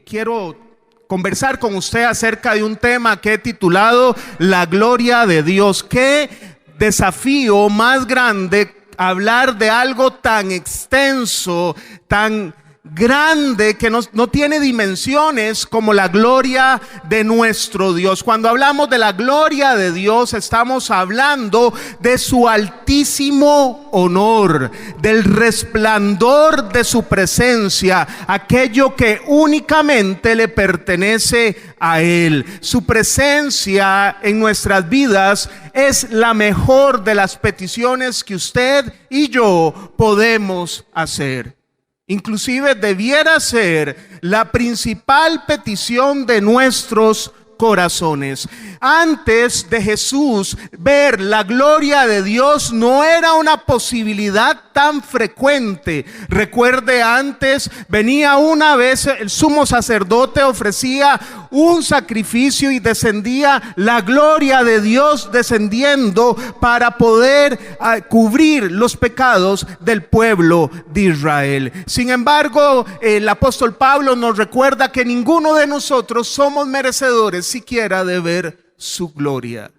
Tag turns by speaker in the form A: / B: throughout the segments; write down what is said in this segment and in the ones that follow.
A: quiero conversar con usted acerca de un tema que he titulado La gloria de Dios. Qué desafío más grande hablar de algo tan extenso, tan grande, que no tiene dimensiones, como la gloria de nuestro Dios. Cuando hablamos de la gloria de Dios, estamos hablando de su altísimo honor, del resplandor de su presencia, aquello que únicamente le pertenece a Él. Su presencia en nuestras vidas es la mejor de las peticiones que usted y yo podemos hacer. Inclusive debiera ser la principal petición de nuestros corazones. Antes de Jesús, ver la gloria de Dios no era una posibilidad tan frecuente. Recuerde, antes venía una vez el sumo sacerdote, ofrecía un sacrificio y descendía la gloria de Dios descendiendo para poder cubrir los pecados del pueblo de Israel. Sin embargo, el apóstol Pablo nos recuerda que ninguno de nosotros somos merecedores siquiera de ver su gloria.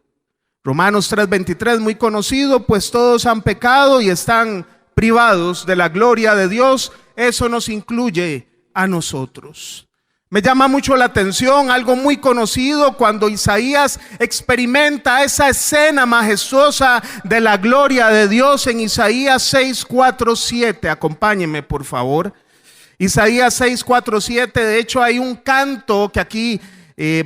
A: Romanos 3:23, muy conocido: pues todos han pecado y están privados de la gloria de Dios. Eso nos incluye a nosotros. Me llama mucho la atención algo muy conocido cuando Isaías experimenta esa escena majestuosa de la gloria de Dios en Isaías 6:4-7. Acompáñenme, por favor. Isaías 6:4-7. De hecho, hay un canto que aquí,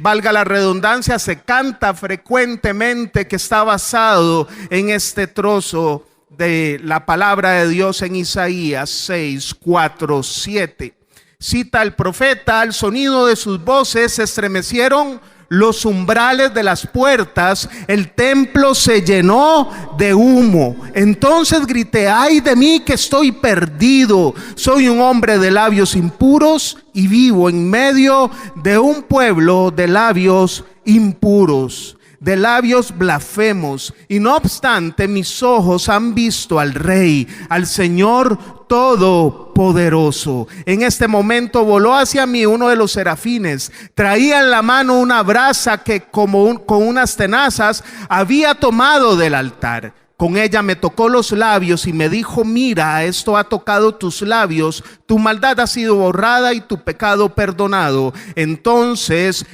A: valga la redundancia, se canta frecuentemente, que está basado en este trozo de la palabra de Dios en Isaías 6:4-7. Cita el profeta: al sonido de sus voces se estremecieron los umbrales de las puertas, el templo se llenó de humo. Entonces grité: ay de mí, que estoy perdido. Soy un hombre de labios impuros y vivo en medio de un pueblo de labios impuros, de labios blasfemos. Y no obstante, mis ojos han visto al Rey, al Señor Todopoderoso. En este momento voló hacia mí uno de los serafines. Traía en la mano una brasa que con unas tenazas había tomado del altar. Con ella me tocó los labios y me dijo: mira, esto ha tocado tus labios, tu maldad ha sido borrada y tu pecado perdonado. Entonces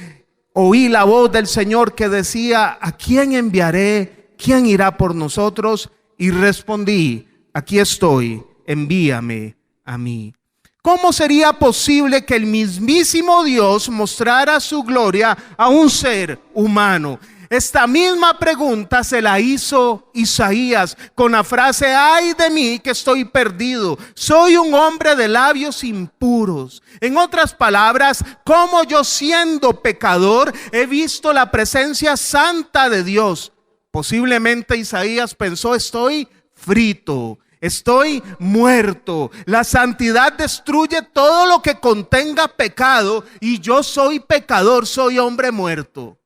A: oí la voz del Señor que decía: ¿a quién enviaré? ¿Quién irá por nosotros? Y respondí: aquí estoy, envíame a mí. ¿Cómo sería posible que el mismísimo Dios mostrara su gloria a un ser humano? Esta misma pregunta se la hizo Isaías con la frase: ay de mí, que estoy perdido, soy un hombre de labios impuros. En otras palabras, como yo, siendo pecador, he visto la presencia santa de Dios. Posiblemente Isaías pensó: estoy frito, estoy muerto. La santidad destruye todo lo que contenga pecado y yo soy pecador, soy hombre muerto.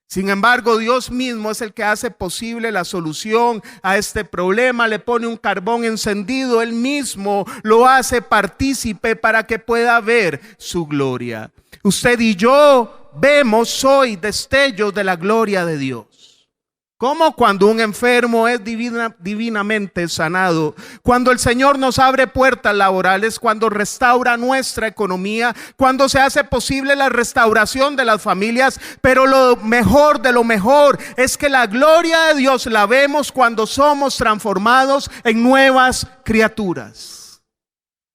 A: Sin embargo, Dios mismo es el que hace posible la solución a este problema. Le pone un carbón encendido, Él mismo lo hace partícipe para que pueda ver su gloria. Usted y yo vemos hoy destellos de la gloria de Dios. Como cuando un enfermo es divinamente sanado, cuando el Señor nos abre puertas laborales, cuando restaura nuestra economía, cuando se hace posible la restauración de las familias. Pero lo mejor de lo mejor es que la gloria de Dios la vemos cuando somos transformados en nuevas criaturas.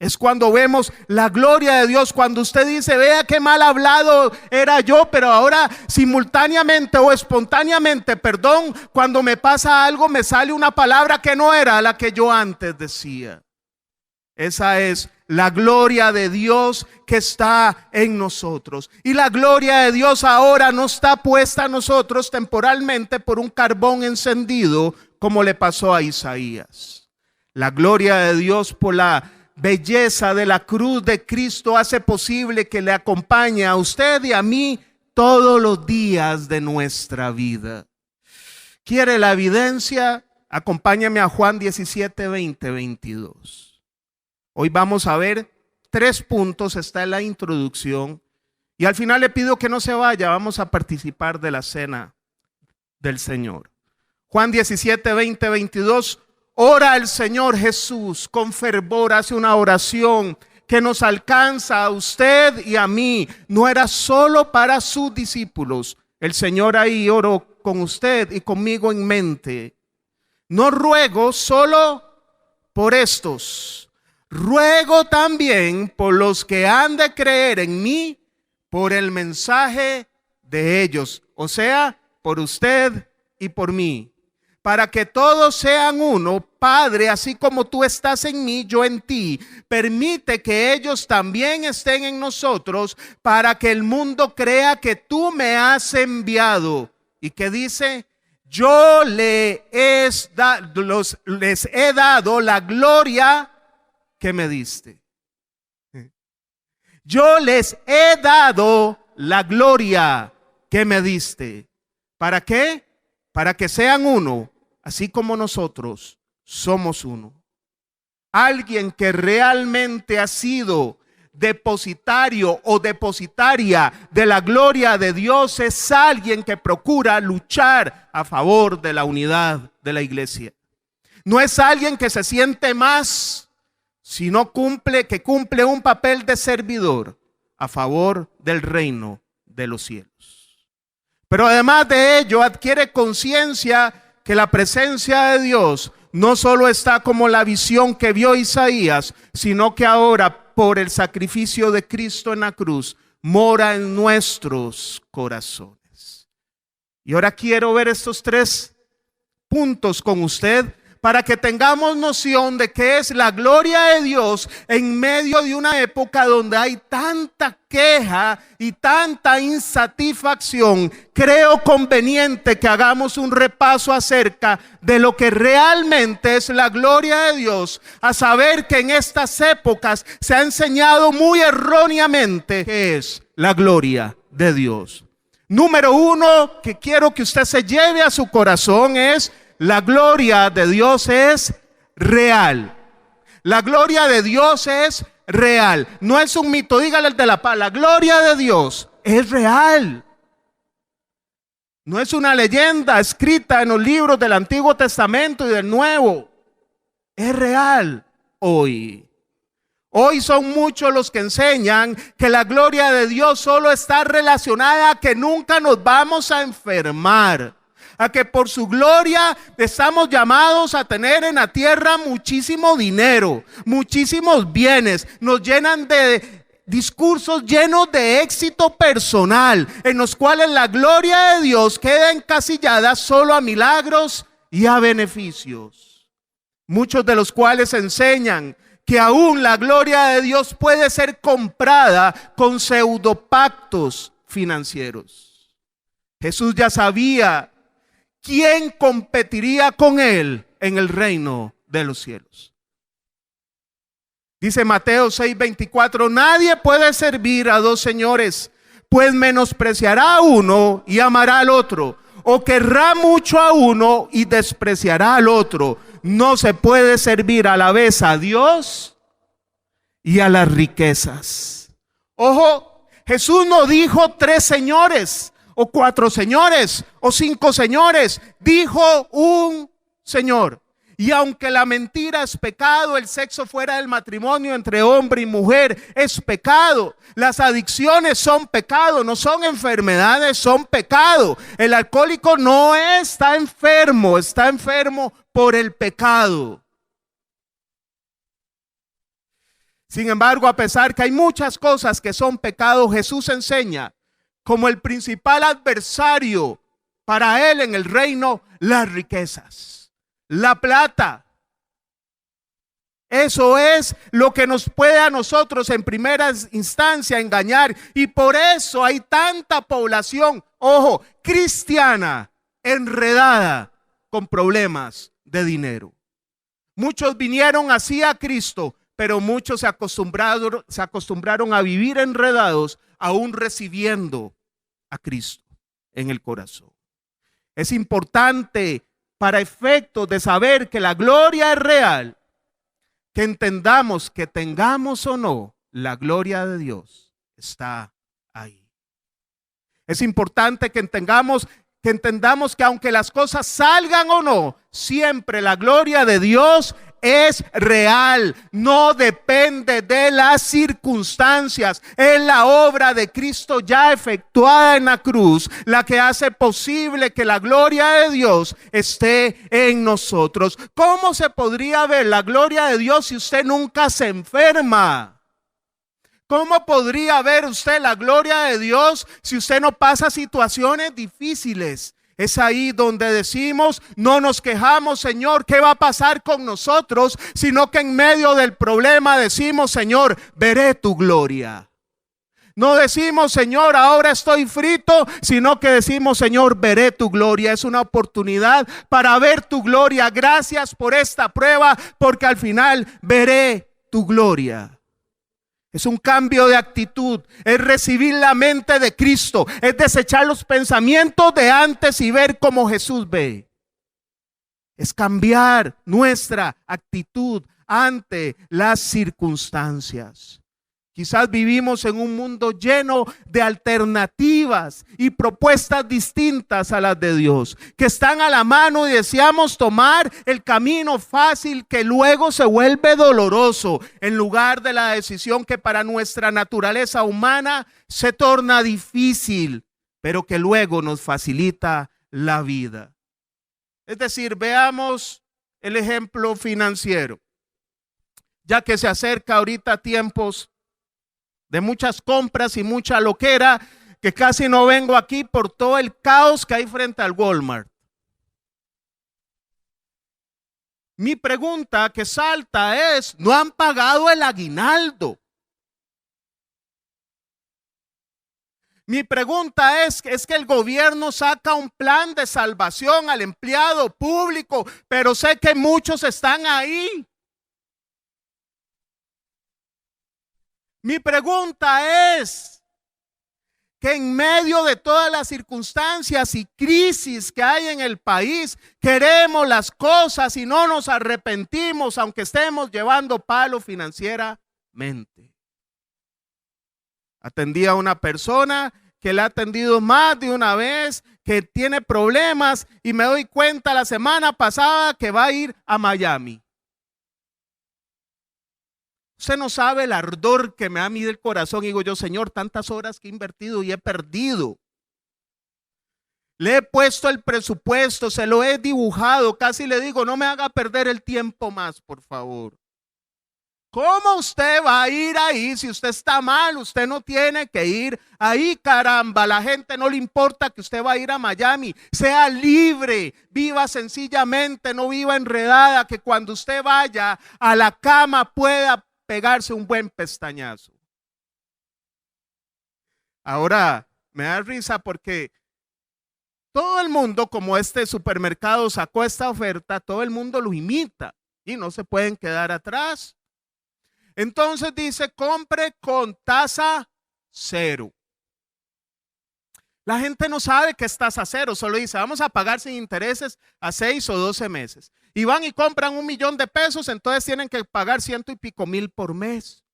A: Es cuando vemos la gloria de Dios, cuando usted dice: vea qué mal hablado era yo, pero ahora simultáneamente o espontáneamente, cuando me pasa algo, me sale una palabra que no era la que yo antes decía. Esa es la gloria de Dios que está en nosotros. Y la gloria de Dios ahora no está puesta a nosotros temporalmente por un carbón encendido, como le pasó a Isaías. La gloria de Dios, por la belleza de la cruz de Cristo, hace posible que le acompañe a usted y a mí todos los días de nuestra vida. ¿Quiere la evidencia? Acompáñame a Juan 17, 20, 22. Hoy vamos a ver 3 puntos, está en la introducción. Y al final le pido que no se vaya, vamos a participar de la cena del Señor. Juan 17, 20, 22. Ora al Señor Jesús con fervor, hace una oración que nos alcanza a usted y a mí. No era solo para sus discípulos. El Señor ahí oró con usted y conmigo en mente. No ruego solo por estos, ruego también por los que han de creer en mí por el mensaje de ellos, o sea, por usted y por mí, para que todos sean uno. Padre, así como tú estás en mí, yo en ti, permite que ellos también estén en nosotros, para que el mundo crea que tú me has enviado. ¿Y qué dice? Yo les he dado la gloria que me diste. Yo les he dado la gloria que me diste. ¿Para qué? Para que sean uno, así como nosotros somos uno. Alguien que realmente ha sido depositario o depositaria de la gloria de Dios es alguien que procura luchar a favor de la unidad de la iglesia. No es alguien que se siente más, sino que cumple un papel de servidor a favor del reino de los cielos. Pero además de ello, adquiere conciencia que la presencia de Dios no solo está como la visión que vio Isaías, sino que ahora, por el sacrificio de Cristo en la cruz, mora en nuestros corazones. Y ahora quiero ver estos 3 puntos con usted, para que tengamos noción de qué es la gloria de Dios en medio de una época donde hay tanta queja y tanta insatisfacción. Creo conveniente que hagamos un repaso acerca de lo que realmente es la gloria de Dios, a saber que en estas épocas se ha enseñado muy erróneamente qué es la gloria de Dios. Número 1 que quiero que usted se lleve a su corazón es: la gloria de Dios es real. La gloria de Dios es real. No es un mito, dígale el de la paz. La gloria de Dios es real. No es una leyenda escrita en los libros del Antiguo Testamento y del Nuevo. Es real hoy. Hoy son muchos los que enseñan que la gloria de Dios solo está relacionada a que nunca nos vamos a enfermar, a que por su gloria estamos llamados a tener en la tierra muchísimo dinero, muchísimos bienes. Nos llenan de discursos llenos de éxito personal, en los cuales la gloria de Dios queda encasillada solo a milagros y a beneficios. Muchos de los cuales enseñan que aún la gloria de Dios puede ser comprada con pseudopactos financieros. Jesús ya sabía quién competiría con él en el reino de los cielos. Dice Mateo 6:24, nadie puede servir a 2 señores, pues menospreciará a uno y amará al otro, o querrá mucho a uno y despreciará al otro. No se puede servir a la vez a Dios y a las riquezas. Ojo, Jesús no dijo 3 señores, o 4 señores, o 5 señores. Dijo un Señor. Y aunque la mentira es pecado, el sexo fuera del matrimonio entre hombre y mujer es pecado. Las adicciones son pecado, no son enfermedades, son pecado. El alcohólico no está enfermo por el pecado. Sin embargo, a pesar que hay muchas cosas que son pecado, Jesús enseña como el principal adversario para él en el reino, las riquezas, la plata. Eso es lo que nos puede a nosotros en primera instancia engañar, y por eso hay tanta población, ojo, cristiana, enredada con problemas de dinero. Muchos vinieron así a Cristo, pero muchos se acostumbraron a vivir enredados, aún recibiendo a Cristo en el corazón. Es importante, para efectos de saber que la gloria es real, que entendamos que tengamos o no la gloria de Dios está ahí. Es importante que entendamos que aunque las cosas salgan o no, siempre la gloria de Dios es real, no depende de las circunstancias. Es la obra de Cristo ya efectuada en la cruz la que hace posible que la gloria de Dios esté en nosotros. ¿Cómo se podría ver la gloria de Dios si usted nunca se enferma? ¿Cómo podría ver usted la gloria de Dios si usted no pasa situaciones difíciles? Es ahí donde decimos, no nos quejamos, Señor, ¿qué va a pasar con nosotros? Sino que en medio del problema decimos, Señor, veré tu gloria. No decimos, Señor, ahora estoy frito, sino que decimos, Señor, veré tu gloria. Es una oportunidad para ver tu gloria. Gracias por esta prueba, porque al final veré tu gloria. Es un cambio de actitud, es recibir la mente de Cristo, es desechar los pensamientos de antes y ver como Jesús ve. Es cambiar nuestra actitud ante las circunstancias. Quizás vivimos en un mundo lleno de alternativas y propuestas distintas a las de Dios, que están a la mano y deseamos tomar el camino fácil que luego se vuelve doloroso, en lugar de la decisión que para nuestra naturaleza humana se torna difícil, pero que luego nos facilita la vida. Es decir, veamos el ejemplo financiero, ya que se acerca ahorita tiempos de muchas compras y mucha loquera, que casi no vengo aquí por todo el caos que hay frente al Walmart. Mi pregunta que salta es, ¿no han pagado el aguinaldo? Mi pregunta es que el gobierno saca un plan de salvación al empleado público, pero sé que muchos están ahí. Mi pregunta es que en medio de todas las circunstancias y crisis que hay en el país, queremos las cosas y no nos arrepentimos, aunque estemos llevando palo financieramente. Atendí a una persona que le ha atendido más de una vez, que tiene problemas, y me doy cuenta la semana pasada que va a ir a Miami. Usted no sabe el ardor que me da a mí del corazón. Y digo yo, Señor, tantas horas que he invertido y he perdido. Le he puesto el presupuesto, se lo he dibujado. Casi le digo, no me haga perder el tiempo más, por favor. ¿Cómo usted va a ir ahí si usted está mal? Usted no tiene que ir ahí, caramba. A la gente no le importa que usted va a ir a Miami. Sea libre, viva sencillamente, no viva enredada. Que cuando usted vaya a la cama pueda pegarse un buen pestañazo. Ahora me da risa porque todo el mundo, como este supermercado sacó esta oferta, todo el mundo lo imita y no se pueden quedar atrás. Entonces dice, compre con tasa cero. La gente no sabe que es tasa cero, solo dice, vamos a pagar sin intereses a 6 o 12 meses. Y van y compran $1,000,000, entonces tienen que pagar 100 y pico mil por mes.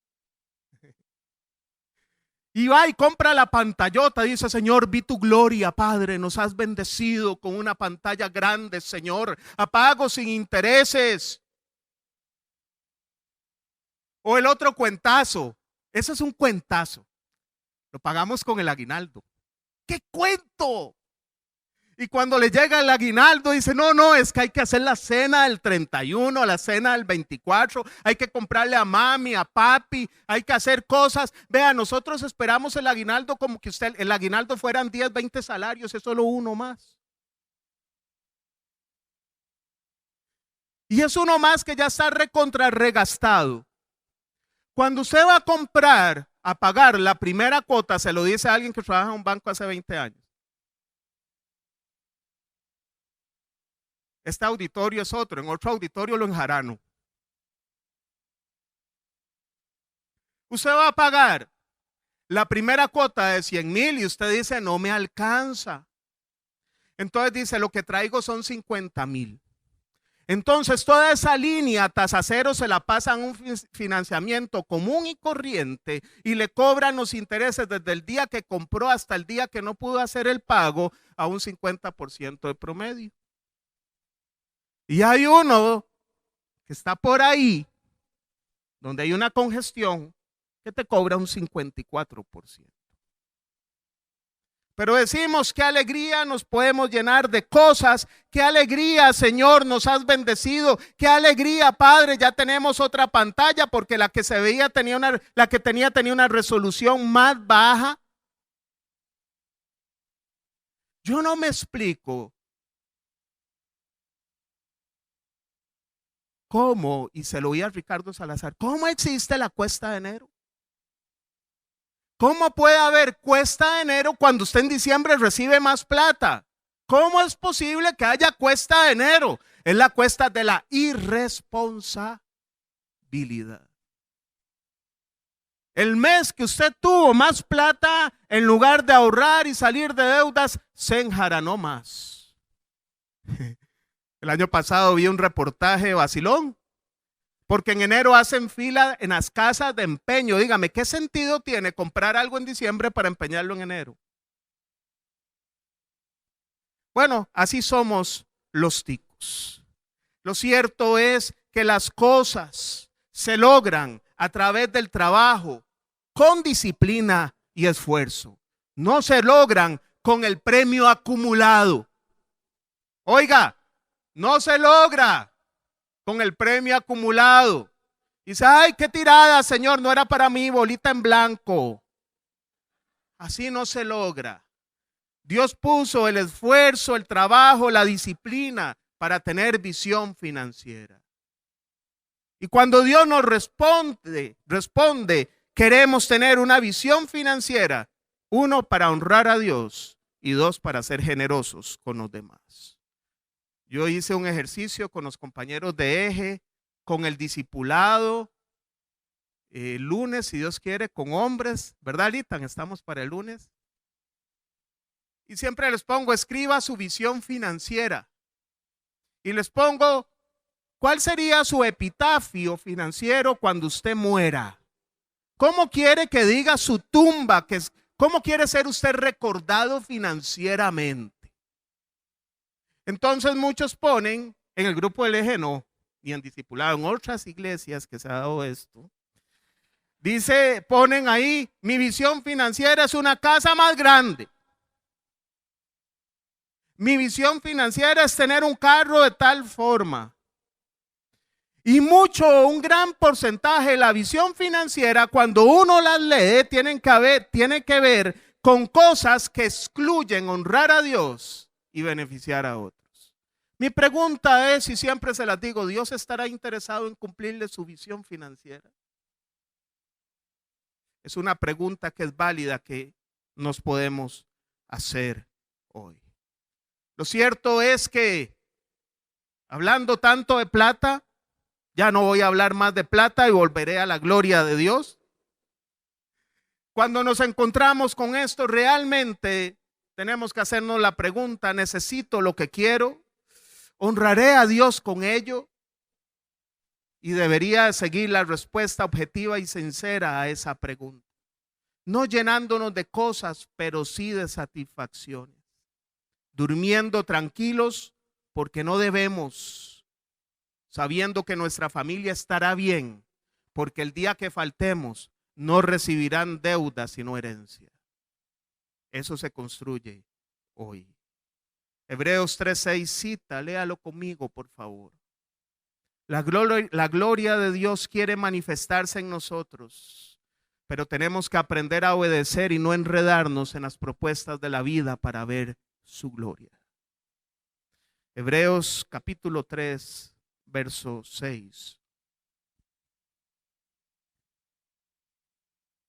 A: Y va y compra la pantallota, dice, Señor, vi tu gloria, Padre, nos has bendecido con una pantalla grande, Señor, a pago sin intereses. O el otro cuentazo, ese es un cuentazo, lo pagamos con el aguinaldo. ¡Qué cuento! Y cuando le llega el aguinaldo dice, no, es que hay que hacer la cena del 31, la cena del 24, hay que comprarle a mami, a papi, hay que hacer cosas. Vea, nosotros esperamos el aguinaldo como que el aguinaldo fueran 10, 20 salarios, es solo uno más. Y es uno más que ya está recontra regastado. Cuando usted va a comprar, a pagar la primera cuota, se lo dice a alguien que trabaja en un banco hace 20 años. Este auditorio es otro, en otro auditorio lo enjarano. Usted va a pagar la primera cuota de 100,000 y usted dice, no me alcanza. Entonces dice, lo que traigo son 50,000. Entonces toda esa línea tasa cero se la pasan a un financiamiento común y corriente y le cobran los intereses desde el día que compró hasta el día que no pudo hacer el pago a un 50% de promedio. Y hay uno que está por ahí, donde hay una congestión, que te cobra un 54%. Pero decimos, qué alegría, nos podemos llenar de cosas. Qué alegría, Señor, nos has bendecido. Qué alegría, Padre, ya tenemos otra pantalla porque la que se veía tenía una resolución más baja. Yo no me explico cómo, y se lo oí a Ricardo Salazar, cómo existe la cuesta de enero. ¿Cómo puede haber cuesta de enero cuando usted en diciembre recibe más plata? ¿Cómo es posible que haya cuesta de enero? Es la cuesta de la irresponsabilidad. El mes que usted tuvo más plata, en lugar de ahorrar y salir de deudas, se enjaranó más. El año pasado vi un reportaje vacilón, porque en enero hacen fila en las casas de empeño. Dígame, ¿qué sentido tiene comprar algo en diciembre para empeñarlo en enero? Bueno, así somos los ticos. Lo cierto es que las cosas se logran a través del trabajo, con disciplina y esfuerzo. No se logran con el premio acumulado. Oiga, no se logra con el premio acumulado. Dice, ay, qué tirada, Señor, no era para mí, bolita en blanco. Así no se logra. Dios puso el esfuerzo, el trabajo, la disciplina para tener visión financiera. Y cuando Dios nos responde, queremos tener una visión financiera, uno, para honrar a Dios y dos, para ser generosos con los demás. Yo hice un ejercicio con los compañeros de eje, con el discipulado, lunes, si Dios quiere, con hombres, ¿verdad, Litan? Estamos para el lunes. Y siempre les pongo, escriba su visión financiera. Y les pongo, ¿cuál sería su epitafio financiero cuando usted muera? ¿Cómo quiere que diga su tumba? ¿Cómo quiere ser usted recordado financieramente? Entonces muchos ponen, en el grupo del eje no, ni en discipulado, en otras iglesias que se ha dado esto. Dice, ponen ahí, mi visión financiera es una casa más grande. Mi visión financiera es tener un carro de tal forma. Y un gran porcentaje de la visión financiera, cuando uno las lee, tiene que ver con cosas que excluyen honrar a Dios y beneficiar a otros. Mi pregunta es, y siempre se las digo, ¿Dios estará interesado en cumplirle su visión financiera? Es una pregunta que es válida, que nos podemos hacer hoy. Lo cierto es que, hablando tanto de plata, ya no voy a hablar más de plata y volveré a la gloria de Dios. Cuando nos encontramos con esto, realmente tenemos que hacernos la pregunta, ¿necesito lo que quiero? ¿Honraré a Dios con ello? Y debería seguir la respuesta objetiva y sincera a esa pregunta. No llenándonos de cosas, pero sí de satisfacciones. Durmiendo tranquilos porque no debemos, sabiendo que nuestra familia estará bien, porque el día que faltemos no recibirán deuda sino herencia. Eso se construye hoy. Hebreos 3:6 cita, léalo conmigo por favor. La gloria de Dios quiere manifestarse en nosotros, pero tenemos que aprender a obedecer y no enredarnos en las propuestas de la vida para ver su gloria. Hebreos capítulo 3, verso 6.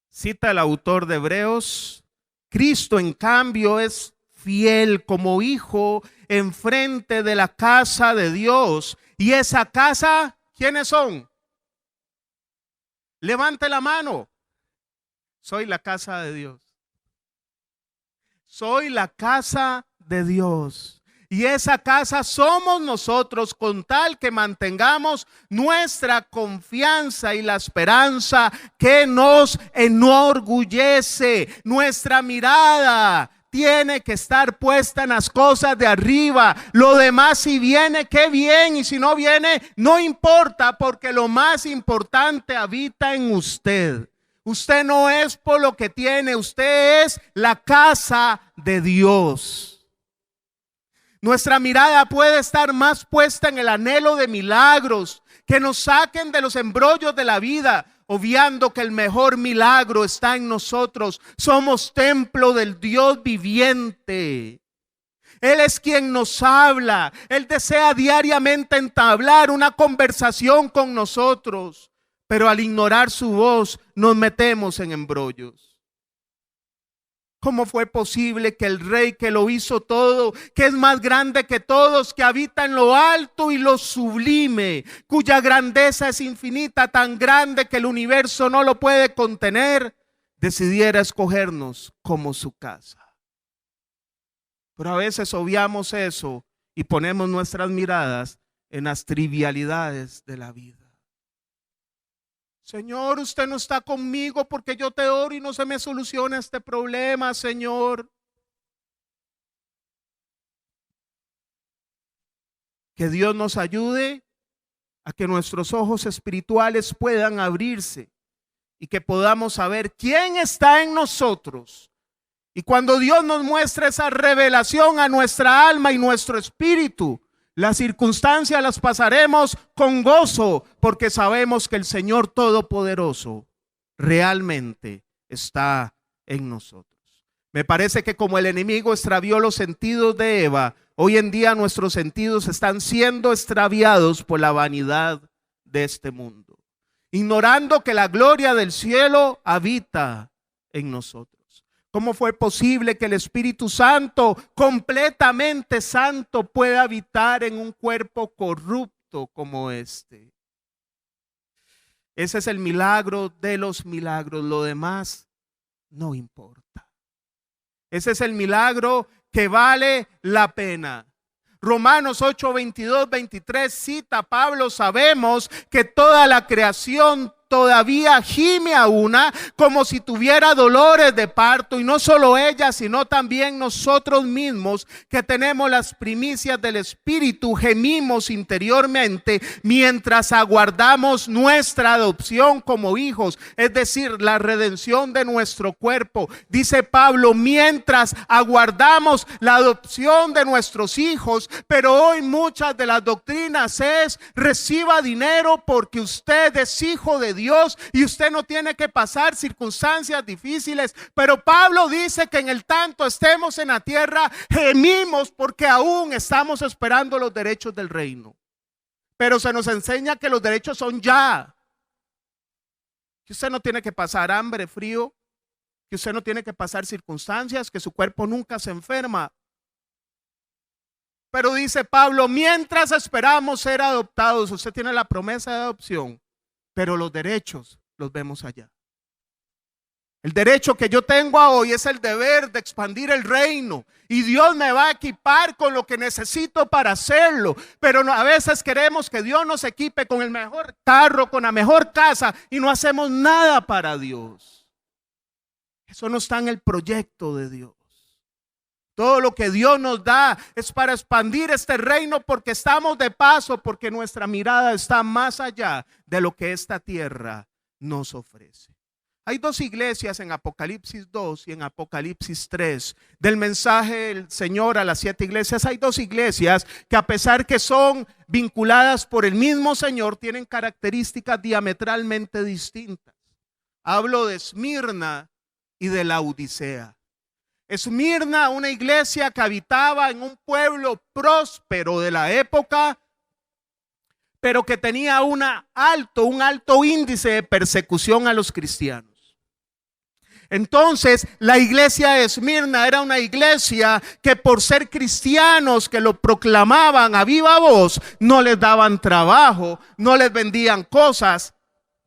A: Cita el autor de Hebreos, Cristo en cambio es fiel como hijo enfrente de la casa de Dios. Y esa casa, ¿quiénes son? Levante la mano. Soy la casa de Dios. Soy la casa de Dios. Y esa casa somos nosotros, con tal que mantengamos nuestra confianza y la esperanza que nos enorgullece. Nuestra mirada tiene que estar puesta en las cosas de arriba. Lo demás, si viene, qué bien, y si no viene, no importa, porque lo más importante habita en usted. Usted no es por lo que tiene, usted es la casa de Dios. Nuestra mirada puede estar más puesta en el anhelo de milagros que nos saquen de los embrollos de la vida, obviando que el mejor milagro está en nosotros. Somos templo del Dios viviente. Él es quien nos habla. Él desea diariamente entablar una conversación con nosotros, pero al ignorar su voz nos metemos en embrollos. ¿Cómo fue posible que el Rey que lo hizo todo, que es más grande que todos, que habita en lo alto y lo sublime, cuya grandeza es infinita, tan grande que el universo no lo puede contener, decidiera escogernos como su casa? Pero a veces obviamos eso y ponemos nuestras miradas en las trivialidades de la vida. Señor, usted no está conmigo porque yo te oro y no se me soluciona este problema, Señor. Que Dios nos ayude a que nuestros ojos espirituales puedan abrirse y que podamos saber quién está en nosotros. Y cuando Dios nos muestra esa revelación a nuestra alma y nuestro espíritu, las circunstancias las pasaremos con gozo, porque sabemos que el Señor Todopoderoso realmente está en nosotros. Me parece que como el enemigo extravió los sentidos de Eva, hoy en día nuestros sentidos están siendo extraviados por la vanidad de este mundo, ignorando que la gloria del cielo habita en nosotros. ¿Cómo fue posible que el Espíritu Santo, completamente santo, pueda habitar en un cuerpo corrupto como este? Ese es el milagro de los milagros. Lo demás no importa. Ese es el milagro que vale la pena. Romanos 8, 22, 23 cita Pablo: sabemos que toda la creación todavía gime a una como si tuviera dolores de parto, y no solo ella, sino también nosotros mismos, que tenemos las primicias del Espíritu, gemimos interiormente mientras aguardamos nuestra adopción como hijos, es decir, la redención de nuestro cuerpo. Dice Pablo, mientras aguardamos la adopción de nuestros hijos. Pero hoy muchas de las doctrinas es: reciba dinero porque usted es hijo de Dios y usted no tiene que pasar circunstancias difíciles. Pero Pablo dice que en el tanto estemos en la tierra, gemimos porque aún estamos esperando los derechos del reino. Pero se nos enseña que los derechos son ya. Que usted no tiene que pasar hambre, frío, que usted no tiene que pasar circunstancias, que su cuerpo nunca se enferma. Pero dice Pablo, mientras esperamos ser adoptados, usted tiene la promesa de adopción, pero los derechos los vemos allá. El derecho que yo tengo a hoy es el deber de expandir el reino, y Dios me va a equipar con lo que necesito para hacerlo. Pero a veces queremos que Dios nos equipe con el mejor carro, con la mejor casa, y no hacemos nada para Dios. Eso no está en el proyecto de Dios. Todo lo que Dios nos da es para expandir este reino, porque estamos de paso, porque nuestra mirada está más allá de lo que esta tierra nos ofrece. Hay dos iglesias en Apocalipsis 2 y en Apocalipsis 3. Del mensaje del Señor a las 7 iglesias, hay dos iglesias que, a pesar que son vinculadas por el mismo Señor, tienen características diametralmente distintas. Hablo de Esmirna y de Laodicea. Esmirna, una iglesia que habitaba en un pueblo próspero de la época, pero que tenía un alto índice de persecución a los cristianos. Entonces, la iglesia de Esmirna era una iglesia que, por ser cristianos que lo proclamaban a viva voz, no les daban trabajo, no les vendían cosas,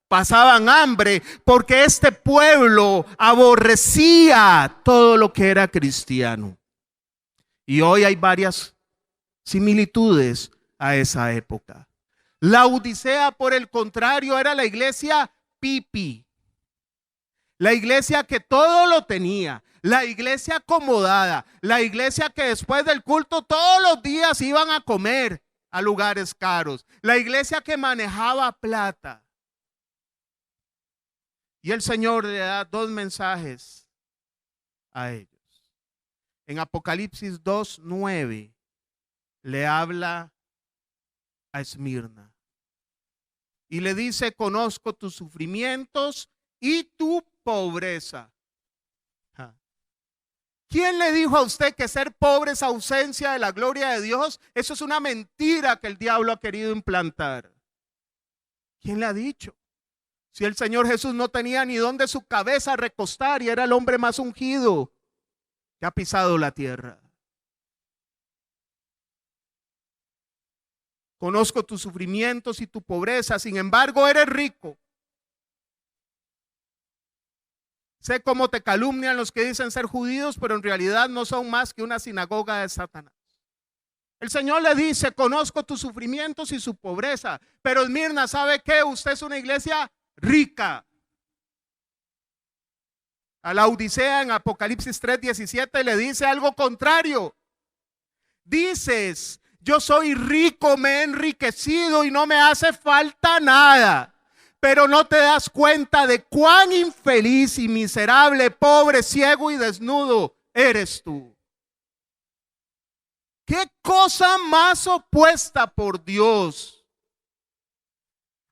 A: pasaban hambre, porque este pueblo aborrecía todo lo que era cristiano. Y hoy hay varias similitudes a esa época. La Odisea, por el contrario, era la iglesia pipi. La iglesia que todo lo tenía, la iglesia acomodada, la iglesia que después del culto todos los días iban a comer a lugares caros, la iglesia que manejaba plata. Y el Señor le da dos mensajes a ellos. En Apocalipsis 2:9 le habla a Esmirna y le dice: conozco tus sufrimientos y tu pobreza. ¿Quién le dijo a usted que ser pobre es ausencia de la gloria de Dios? Eso es una mentira que el diablo ha querido implantar. ¿Quién le ha dicho? Si el Señor Jesús no tenía ni dónde su cabeza recostar y era el hombre más ungido que ha pisado la tierra. Conozco tus sufrimientos y tu pobreza, sin embargo eres rico. Sé cómo te calumnian los que dicen ser judíos, pero en realidad no son más que una sinagoga de Satanás. El Señor le dice: conozco tus sufrimientos y su pobreza. Pero Esmirna, ¿sabe qué? Usted es una iglesia rica. A la Odisea en Apocalipsis 3:17 le dice algo contrario. Dices: yo soy rico, me he enriquecido y no me hace falta nada. Pero no te das cuenta de cuán infeliz y miserable, pobre, ciego y desnudo eres tú. ¿Qué cosa más opuesta, por Dios?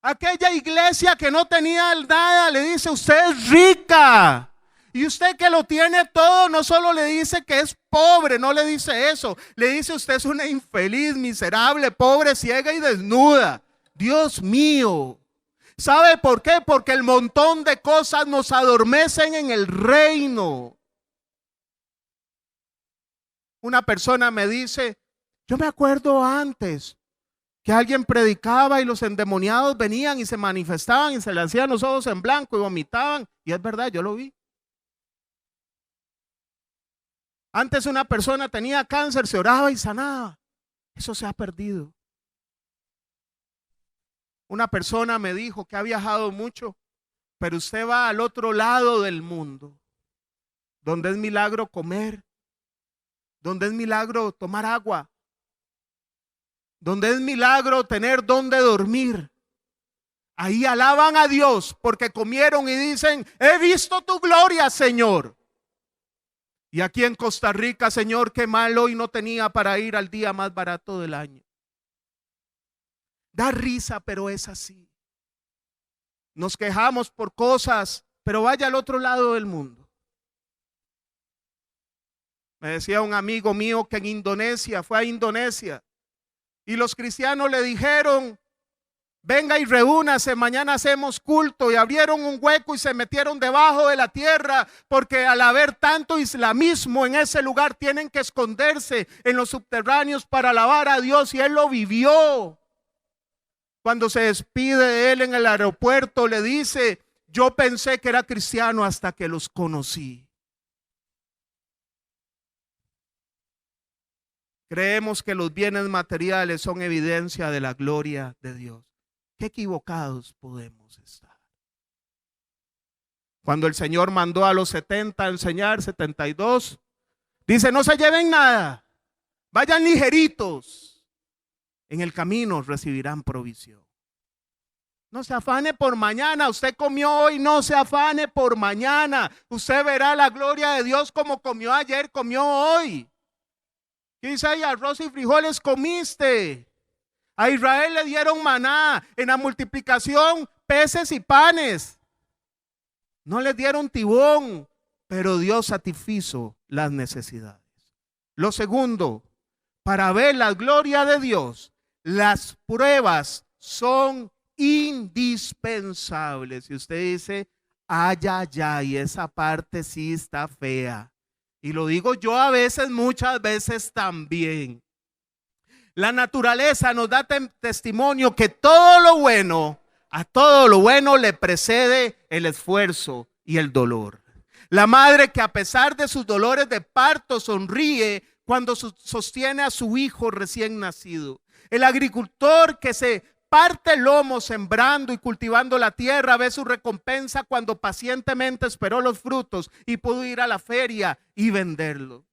A: Aquella iglesia que no tenía nada le dice: usted es rica. Y usted que lo tiene todo, no solo le dice que es pobre, no le dice eso. Le dice: usted es una infeliz, miserable, pobre, ciega y desnuda. Dios mío. ¿Sabe por qué? Porque el montón de cosas nos adormecen en el reino. Una persona me dice: yo me acuerdo antes que alguien predicaba y los endemoniados venían y se manifestaban y se le hacían los ojos en blanco y vomitaban. Y es verdad, yo lo vi. Antes una persona tenía cáncer, se oraba y sanaba. Eso se ha perdido. Una persona me dijo que ha viajado mucho, pero usted va al otro lado del mundo, donde es milagro comer, donde es milagro tomar agua, donde es milagro tener donde dormir. Ahí alaban a Dios porque comieron y dicen: he visto tu gloria, Señor. Y aquí en Costa Rica, Señor, qué mal hoy no tenía para ir al día más barato del año. Da risa, pero es así. Nos quejamos por cosas, pero vaya al otro lado del mundo. Me decía un amigo mío que en Indonesia, fue a Indonesia, y los cristianos le dijeron: venga y reúnase, mañana hacemos culto. Y abrieron un hueco y se metieron debajo de la tierra, porque al haber tanto islamismo en ese lugar tienen que esconderse en los subterráneos para alabar a Dios, y él lo vivió. Cuando se despide de él en el aeropuerto, le dice: yo pensé que era cristiano hasta que los conocí. Creemos que los bienes materiales son evidencia de la gloria de Dios. Qué equivocados podemos estar. Cuando el Señor mandó a los 70 a enseñar, 72, dice: no se lleven nada, vayan ligeritos. En el camino recibirán provisión. No se afane por mañana. Usted comió hoy, no se afane por mañana. Usted verá la gloria de Dios como comió ayer, comió hoy. ¿Qué dice ahí? Arroz y frijoles comiste. A Israel le dieron maná. En la multiplicación, peces y panes. No les dieron tibón, pero Dios satisfizo las necesidades. Lo segundo, para ver la gloria de Dios, las pruebas son indispensables. Y usted dice: ay, ay, ay, esa parte sí está fea. Y lo digo yo a veces, muchas veces también. La naturaleza nos da testimonio que todo lo bueno, a todo lo bueno le precede el esfuerzo y el dolor. La madre que a pesar de sus dolores de parto sonríe cuando sostiene a su hijo recién nacido. El agricultor que se parte el lomo sembrando y cultivando la tierra ve su recompensa cuando pacientemente esperó los frutos y pudo ir a la feria y venderlo.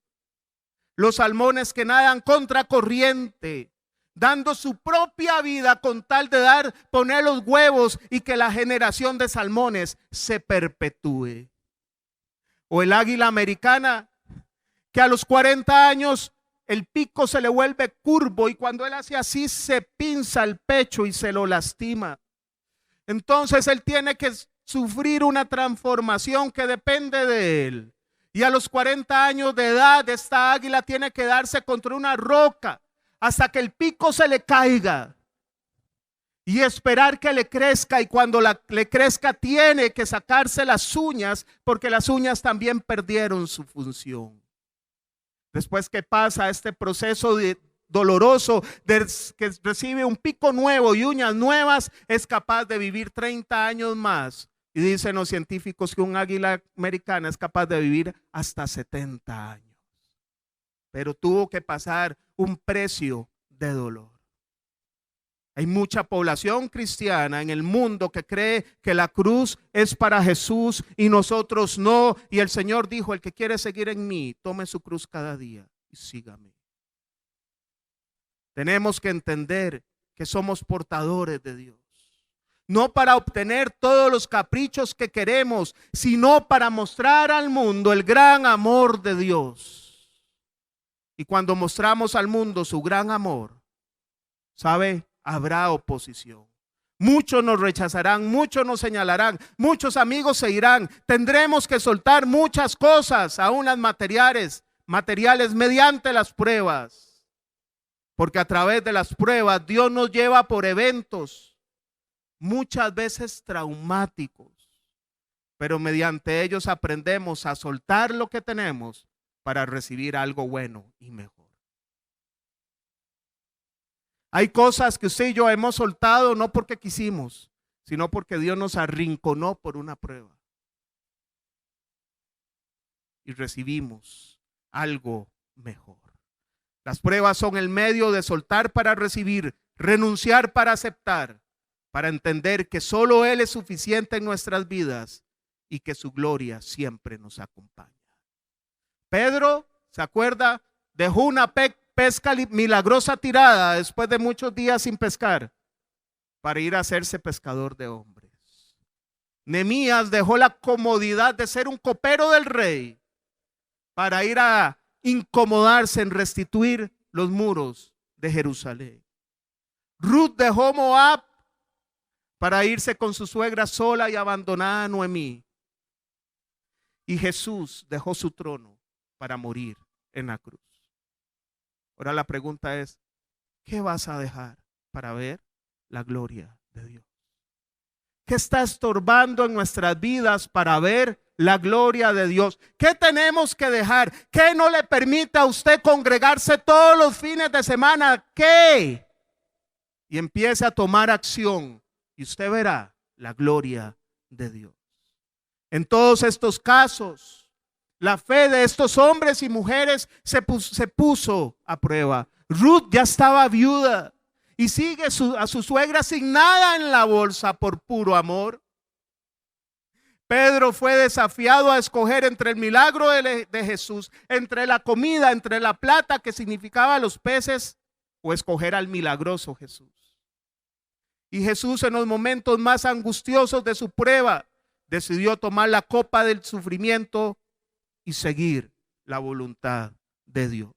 A: Los salmones que nadan contra corriente, dando su propia vida con tal de poner los huevos y que la generación de salmones se perpetúe. O el águila americana que a los 40 años el pico se le vuelve curvo y cuando él hace así se pinza el pecho y se lo lastima. Entonces él tiene que sufrir una transformación que depende de él. Y a los 40 años de edad esta águila tiene que darse contra una roca hasta que el pico se le caiga y esperar que le crezca, y cuando le crezca tiene que sacarse las uñas porque las uñas también perdieron su función. Después que pasa este proceso doloroso que recibe un pico nuevo y uñas nuevas, es capaz de vivir 30 años más. Y dicen los científicos que un águila americana es capaz de vivir hasta 70 años. Pero tuvo que pasar un precio de dolor. Hay mucha población cristiana en el mundo que cree que la cruz es para Jesús y nosotros no. Y el Señor dijo: el que quiere seguir en mí, tome su cruz cada día y sígame. Tenemos que entender que somos portadores de Dios. No para obtener todos los caprichos que queremos, sino para mostrar al mundo el gran amor de Dios. Y cuando mostramos al mundo su gran amor, ¿sabe? Habrá oposición. Muchos nos rechazarán, muchos nos señalarán, muchos amigos se irán. Tendremos que soltar muchas cosas, aún las materiales mediante las pruebas. Porque a través de las pruebas Dios nos lleva por eventos muchas veces traumáticos, pero mediante ellos aprendemos a soltar lo que tenemos para recibir algo bueno y mejor. Hay cosas que usted y yo hemos soltado no porque quisimos, sino porque Dios nos arrinconó por una prueba. Y recibimos algo mejor. Las pruebas son el medio de soltar para recibir, renunciar para aceptar, para entender que solo Él es suficiente en nuestras vidas y que su gloria siempre nos acompaña. Pedro, ¿se acuerda? Dejó una pesca milagrosa tirada después de muchos días sin pescar para ir a hacerse pescador de hombres. Nehemías dejó la comodidad de ser un copero del rey para ir a incomodarse en restituir los muros de Jerusalén. Ruth dejó Moab para irse con su suegra sola y abandonada a Noemí. Y Jesús dejó su trono para morir en la cruz. Ahora la pregunta es: ¿qué vas a dejar para ver la gloria de Dios? ¿Qué está estorbando en nuestras vidas para ver la gloria de Dios? ¿Qué tenemos que dejar? ¿Qué no le permite a usted congregarse todos los fines de semana? ¿Qué? Y empiece a tomar acción y usted verá la gloria de Dios. En todos estos casos, la fe de estos hombres y mujeres se puso a prueba. Ruth ya estaba viuda y sigue a su suegra sin nada en la bolsa por puro amor. Pedro fue desafiado a escoger entre el milagro de Jesús, entre la comida, entre la plata que significaba los peces, o escoger al milagroso Jesús. Y Jesús, en los momentos más angustiosos de su prueba, decidió tomar la copa del sufrimiento y seguir la voluntad de Dios.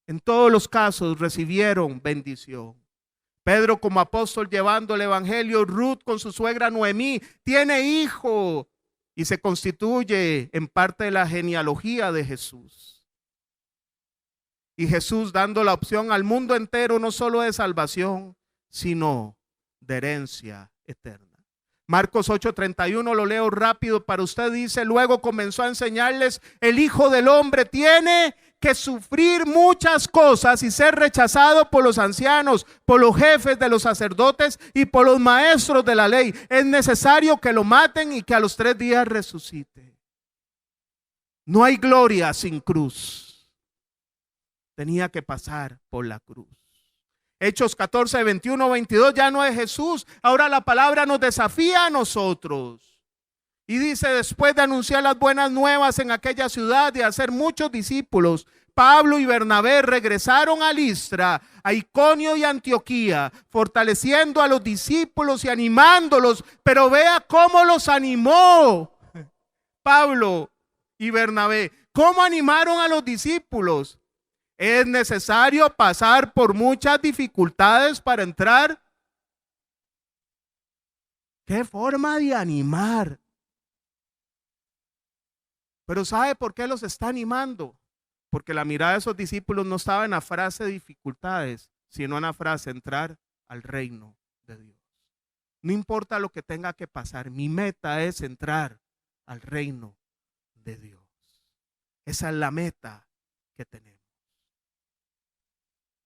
A: En todos los casos recibieron bendición. Pedro como apóstol llevando el evangelio, Ruth con su suegra Noemí tiene hijo y se constituye en parte de la genealogía de Jesús. Y Jesús dando la opción al mundo entero no solo de salvación, sino de herencia eterna. Marcos 8:31, lo leo rápido para usted, dice: luego comenzó a enseñarles: el Hijo del Hombre tiene que sufrir muchas cosas y ser rechazado por los ancianos, por los jefes de los sacerdotes y por los maestros de la ley. Es necesario que lo maten y que a los 3 días resucite. No hay gloria sin cruz. tenía que pasar por la cruz. Hechos 14, 21, 22 ya no es Jesús. Ahora la palabra nos desafía a nosotros. Y dice, después de anunciar las buenas nuevas en aquella ciudad y hacer muchos discípulos, Pablo y Bernabé regresaron a Listra, a Iconio y Antioquía, fortaleciendo a los discípulos y animándolos. Pero vea cómo los animó Pablo y Bernabé. ¿Cómo animaron a los discípulos? Es necesario pasar por muchas dificultades para entrar. ¿Qué forma de animar? Pero ¿sabe por qué los está animando? Porque la mirada de esos discípulos no estaba en la frase dificultades, sino en la frase entrar al reino de Dios. No importa lo que tenga que pasar, mi meta es entrar al reino de Dios. Esa es la meta que tenemos.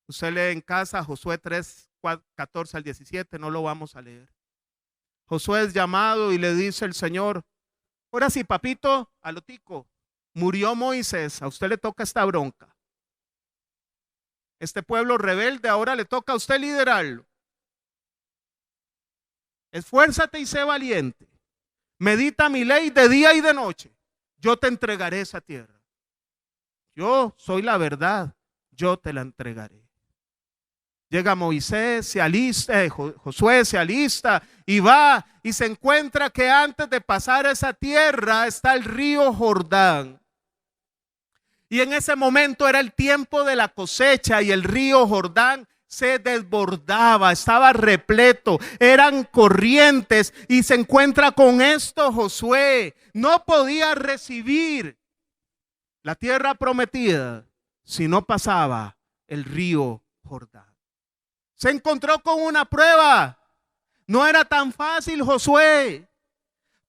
A: Usted lee en casa Josué 3, 14 al 17, no lo vamos a leer. Josué es llamado y le dice el Señor, ahora sí, papito, a lo tico, murió Moisés, a usted le toca esta bronca. Este pueblo rebelde ahora le toca a usted liderarlo. Esfuérzate y sé valiente. Medita mi ley de día y de noche. Yo te entregaré esa tierra. Yo soy la verdad, yo te la entregaré. Llega Moisés, se alista, Josué se alista y va y se encuentra que antes de pasar esa tierra está el río Jordán. Y en ese momento era el tiempo de la cosecha y el río Jordán se desbordaba, estaba repleto, eran corrientes y se encuentra con esto Josué. No podía recibir la tierra prometida si no pasaba el río Jordán. Se encontró con una prueba. No era tan fácil, Josué,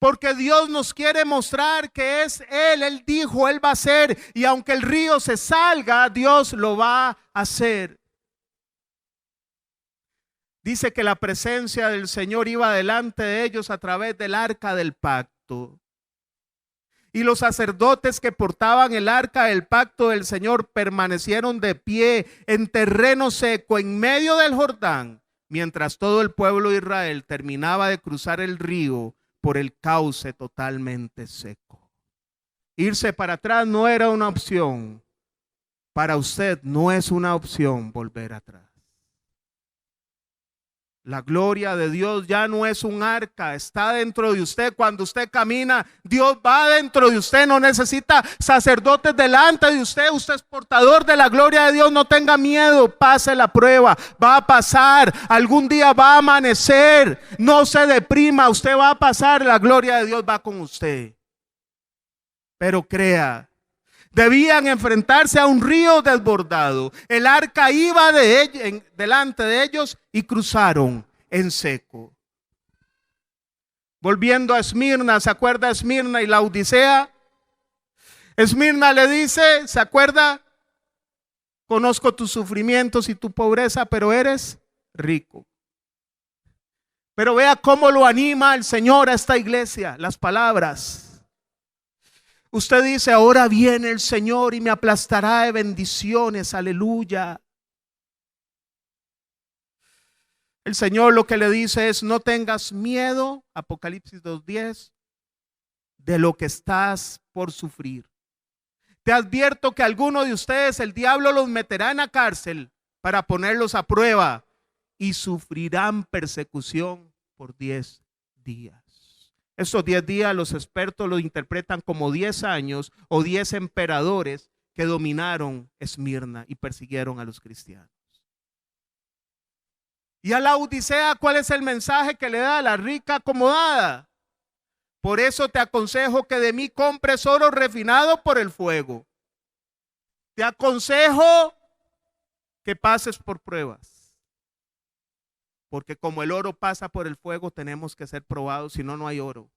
A: porque Dios nos quiere mostrar que es Él. Él dijo, Él va a hacer, y aunque el río se salga, Dios lo va a hacer. Dice que la presencia del Señor iba delante de ellos a través del arca del pacto. Y los sacerdotes que portaban el arca del pacto del Señor permanecieron de pie en terreno seco en medio del Jordán, mientras todo el pueblo de Israel terminaba de cruzar el río por el cauce totalmente seco. Irse para atrás no era una opción. Para usted no es una opción volver atrás. La gloria de Dios ya no es un arca, está dentro de usted. Cuando usted camina, Dios va dentro de usted. No necesita sacerdotes delante de usted. Usted es portador de la gloria de Dios. No tenga miedo, pase la prueba. Va a pasar, algún día va a amanecer. No se deprima, usted va a pasar. La gloria de Dios va con usted. Pero crea, debían enfrentarse a un río desbordado. El arca iba delante de ellos y cruzaron en seco. Volviendo a Esmirna, ¿se acuerda Esmirna y la Odisea? Esmirna le dice, ¿se acuerda? Conozco tus sufrimientos y tu pobreza, pero eres rico. Pero vea cómo lo anima el Señor a esta iglesia, las palabras. Usted dice, ahora viene el Señor y me aplastará de bendiciones, aleluya. El Señor lo que le dice es, no tengas miedo, Apocalipsis 2:10, de lo que estás por sufrir. Te advierto que algunos de ustedes el diablo los meterá en la cárcel para ponerlos a prueba y sufrirán persecución por 10 días. Estos 10 días los expertos lo interpretan como 10 años o 10 emperadores que dominaron Esmirna y persiguieron a los cristianos. Y a la Odisea, ¿cuál es el mensaje que le da? La rica acomodada. Por eso te aconsejo que de mí compres oro refinado por el fuego. Te aconsejo que pases por pruebas. Porque como el oro pasa por el fuego, tenemos que ser probados, si no, no hay oro.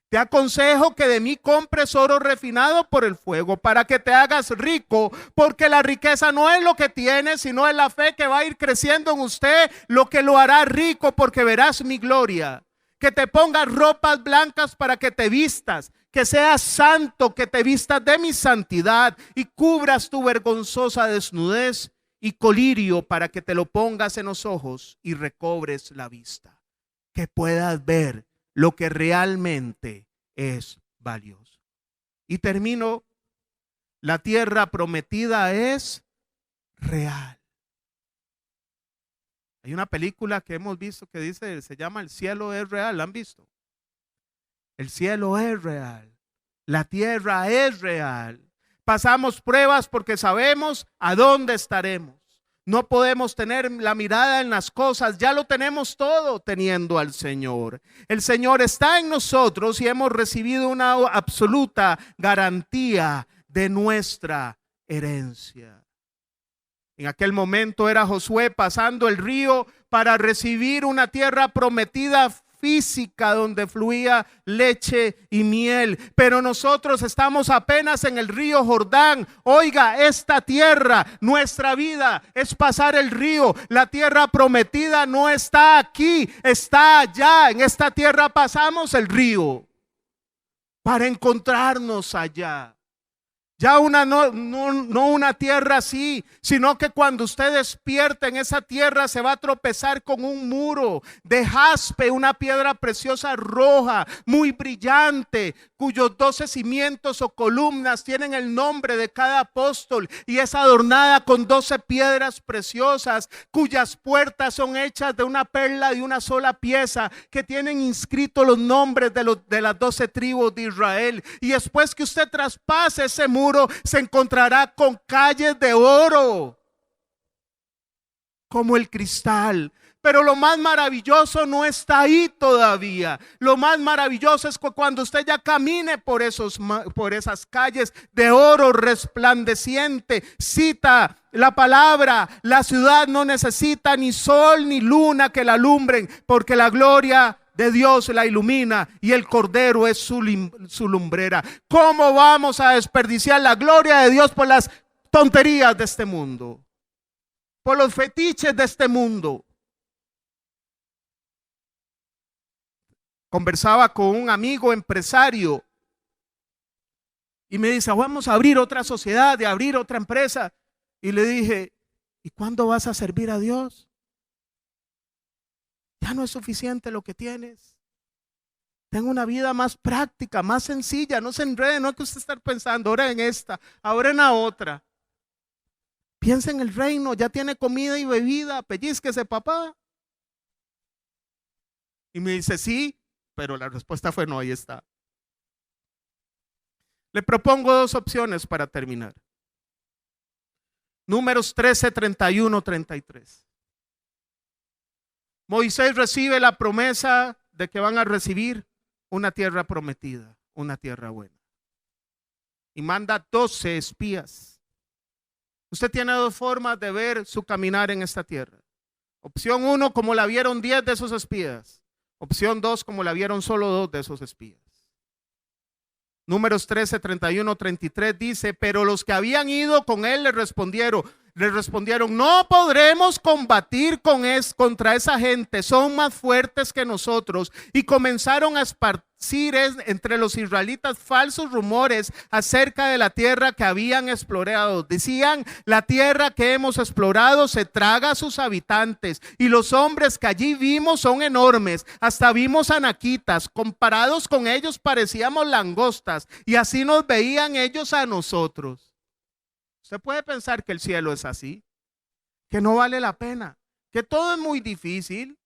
A: Te aconsejo que de mí compres oro refinado por el fuego para que te hagas rico, porque la riqueza no es lo que tienes, sino es la fe que va a ir creciendo en usted, lo que lo hará rico, porque verás mi gloria. Que te pongas ropas blancas para que te vistas, que seas santo, que te vistas de mi santidad y cubras tu vergonzosa desnudez y colirio para que te lo pongas en los ojos y recobres la vista, que puedas ver lo que realmente es valioso. Y termino, la tierra prometida es real. Hay una película que hemos visto que dice, se llama El cielo es real, ¿la han visto? El cielo es real, la tierra es real. Pasamos pruebas porque sabemos a dónde estaremos. No podemos tener la mirada en las cosas, ya lo tenemos todo teniendo al Señor. El Señor está en nosotros y hemos recibido una absoluta garantía de nuestra herencia. En aquel momento era Josué pasando el río para recibir una tierra prometida física donde fluía leche y miel, pero nosotros estamos apenas en el río Jordán. Oiga, esta tierra, nuestra vida es pasar el río. La tierra prometida no está aquí, está allá. En esta tierra pasamos el río para encontrarnos allá. Ya no una tierra así, sino que cuando usted despierte en esa tierra se va a tropezar con un muro de jaspe, una piedra preciosa roja, muy brillante, cuyos 12 cimientos o columnas tienen el nombre de cada apóstol y es adornada con 12 piedras preciosas, cuyas puertas son hechas de una perla de una sola pieza, que tienen inscritos los nombres de las 12 tribus de Israel. Y después que usted traspase ese muro, se encontrará con calles de oro como el cristal. Pero lo más maravilloso no está ahí todavía. Lo más maravilloso es cuando usted ya camine por esas calles de oro resplandeciente. Cita la palabra: la ciudad no necesita ni sol ni luna que la alumbren, porque la gloria de Dios la ilumina y el Cordero es su lumbrera. ¿Cómo vamos a desperdiciar la gloria de Dios por las tonterías de este mundo? Por los fetiches de este mundo. Conversaba con un amigo empresario y me dice: vamos a abrir otra sociedad, de abrir otra empresa. Y le dije: ¿y cuándo vas a servir a Dios? Ya no es suficiente lo que tienes. Tenga una vida más práctica, más sencilla. No se enrede, no hay que usted estar pensando ahora en esta, ahora en la otra. Piensa en el reino, ya tiene comida y bebida, pellizquese, papá. Y me dice: sí, pero la respuesta fue no, ahí está. Le propongo dos opciones para terminar. Números 13, 31, 33. Moisés recibe la promesa de que van a recibir una tierra prometida, una tierra buena. Y manda 12 espías. Usted tiene dos formas de ver su caminar en esta tierra. Opción 1, como la vieron 10 de esos espías. Opción 2, como la vieron solo 2 de esos espías. Números 13, 31, 33 dice: pero los que habían ido con él le respondieron, no podremos combatir contra esa gente, son más fuertes que nosotros. Y comenzaron a esparcir entre los israelitas falsos rumores acerca de la tierra que habían explorado. Decían: la tierra que hemos explorado se traga a sus habitantes, y los hombres que allí vimos son enormes, hasta vimos anaquitas, comparados con ellos parecíamos langostas, y así nos veían ellos a nosotros. Usted puede pensar que el cielo es así, que no vale la pena, que todo es muy difícil.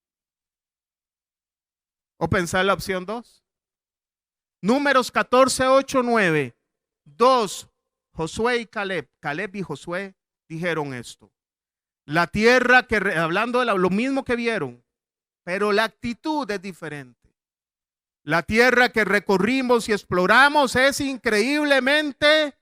A: O pensar la opción 2. Números 14, 8, 9. 2, Josué y Caleb. Caleb y Josué dijeron esto: la tierra que, hablando de lo mismo que vieron, pero la actitud es diferente. La tierra que recorrimos y exploramos es increíblemente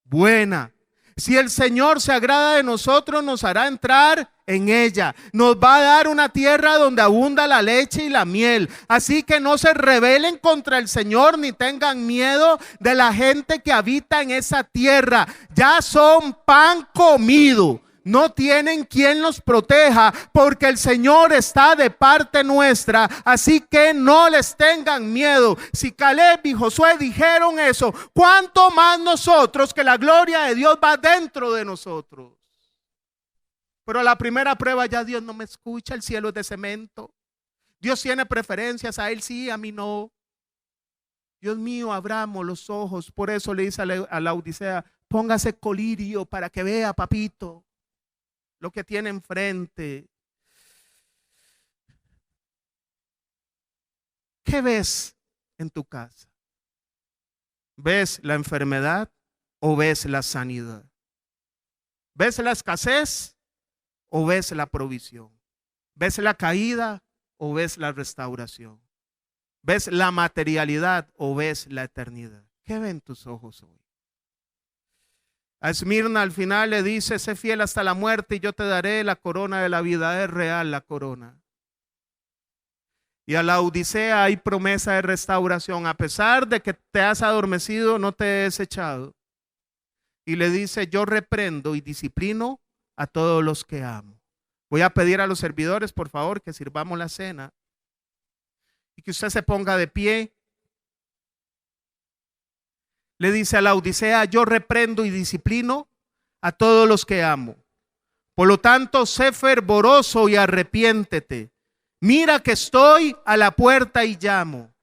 A: buena. Si el Señor se agrada de nosotros, nos hará entrar en ella. Nos va a dar una tierra donde abunda la leche y la miel. Así que no se rebelen contra el Señor ni tengan miedo de la gente que habita en esa tierra. Ya son pan comido. no tienen quien los proteja, porque el Señor está de parte nuestra, así que no les tengan miedo. Si Caleb y Josué dijeron eso, ¿cuánto más nosotros, que la gloria de Dios va dentro de nosotros? Pero la primera prueba, ya Dios no me escucha, el cielo es de cemento. Dios tiene preferencias, a él sí, a mí no. Dios mío, abramos los ojos. Por eso le dice a la Odisea, póngase colirio para que vea, papito, lo que tiene enfrente. ¿Qué ves en tu casa? ¿Ves la enfermedad o ves la sanidad? ¿Ves la escasez o ves la provisión? ¿Ves la caída o ves la restauración? ¿Ves la materialidad o ves la eternidad? ¿Qué ven tus ojos hoy? A Esmirna al final le dice, sé fiel hasta la muerte y yo te daré la corona de la vida. Es real la corona. Y a la Odisea hay promesa de restauración. A pesar de que te has adormecido, no te he desechado. Y le dice, yo reprendo y disciplino a todos los que amo. Voy a pedir a los servidores, por favor, que sirvamos la cena. Y que usted se ponga de pie. Le dice a la Odisea, yo reprendo y disciplino a todos los que amo. Por lo tanto, sé fervoroso y arrepiéntete. Mira que estoy a la puerta y llamo.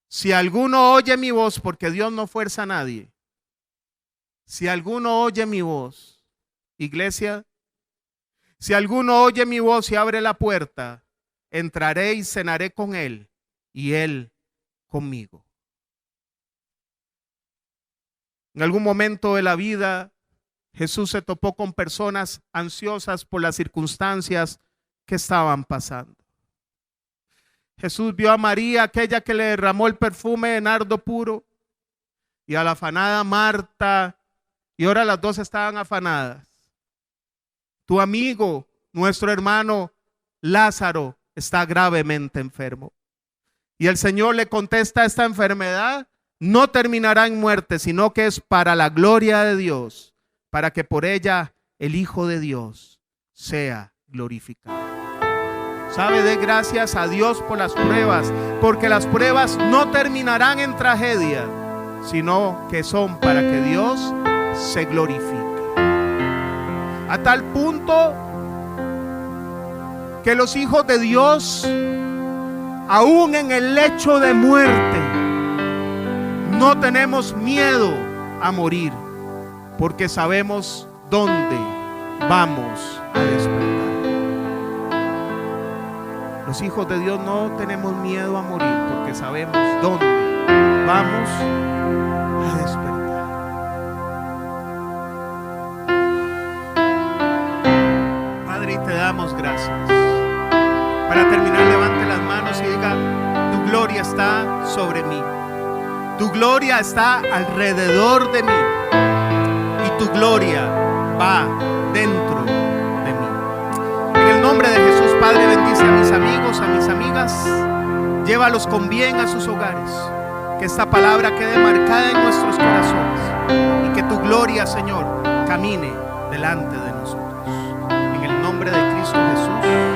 A: Si alguno oye mi voz, porque Dios no fuerza a nadie. Si alguno oye mi voz, iglesia, si alguno oye mi voz y abre la puerta, entraré y cenaré con él y él conmigo. En algún momento de la vida, Jesús se topó con personas ansiosas por las circunstancias que estaban pasando. Jesús vio a María, aquella que le derramó el perfume de nardo puro, y a la afanada Marta, y ahora las dos estaban afanadas. Tu amigo, nuestro hermano Lázaro, está gravemente enfermo. Y el Señor le contesta, esta enfermedad no terminará en muerte, sino que es para la gloria de Dios, para que por ella el Hijo de Dios sea glorificado. ¿Sabe? De gracias a Dios por las pruebas, porque las pruebas no terminarán en tragedia, sino que son para que Dios se glorifique. A tal punto que los hijos de Dios, aún en el lecho de muerte, no tenemos miedo a morir, porque sabemos dónde vamos a despertar. Los hijos de Dios no tenemos miedo a morir, porque sabemos dónde vamos a despertar. Padre, y te damos gracias. Para terminar, levante las manos y diga, tu gloria está sobre mí. Tu gloria está alrededor de mí. Y tu gloria va dentro de mí. En el nombre de Jesús, Padre, bendice a mis amigos, a mis amigas. Llévalos con bien a sus hogares. Que esta palabra quede marcada en nuestros corazones. Y que tu gloria, Señor, camine delante de nosotros. En el nombre de Cristo Jesús.